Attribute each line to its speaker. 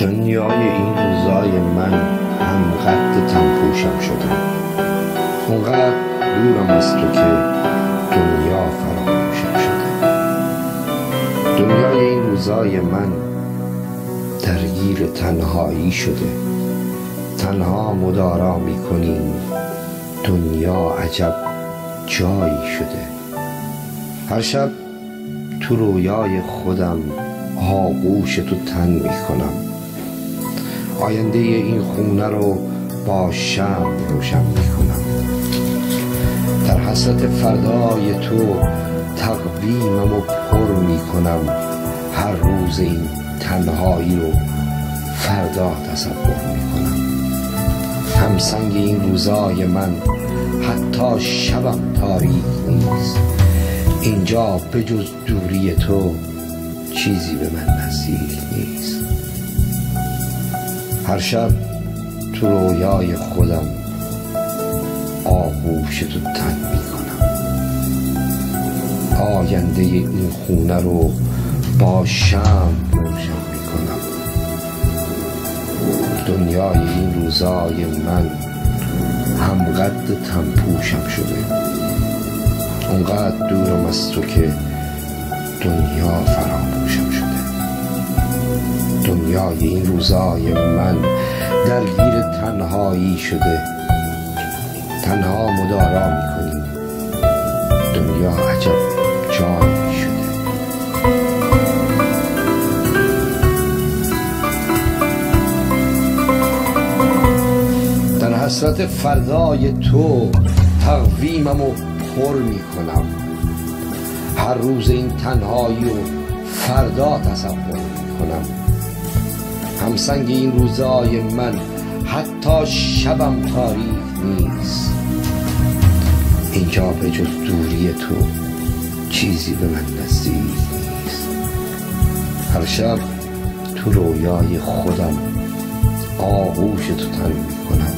Speaker 1: دنیای این روزای من هم قد تنپوشم شده، اونقدر دورم از تو که دنیا فراموشم شده. دنیای این روزای من درگیر تنهایی شده، تنها مدارا میکنیم، دنیا عجب جایی شده. هر شب تو رویای خودم آغوش تو تن میکنم، آینده این خونه رو با شمع روشن میکنم. در حسرت فردای تو تقویمم و پر میکنم، هر روز این تنهایی رو فردا تصور میکنم. همسنگ این روزای من حتی شبم تاریک نیست، اینجا به جز دوری تو چیزی به من نزدیک نیست. هر شب تو رویای خودم آغوش تو تن میکنم، آینده این خونه رو با شمع روشن میکنم. دنیای این روزای من هم قد تنپوشم شده، اونقدر دورم از تو که دنیا فراموشم شده. دنیای این روزای من درگیر تنهایی شده، تنها مدارا میکنیم، دنیا عجب جایی شده. در حسرت فردای تو تقویمم و پر میکنم، هر روز این تنهایی و فردا تصور میکنم. همسنگ این روزای من حتی شبم تاریک نیست، اینجا به جز دوری تو چیزی به من نزدیک نیست. هر شب تو رویای خودم آغوش تو تن میکنم،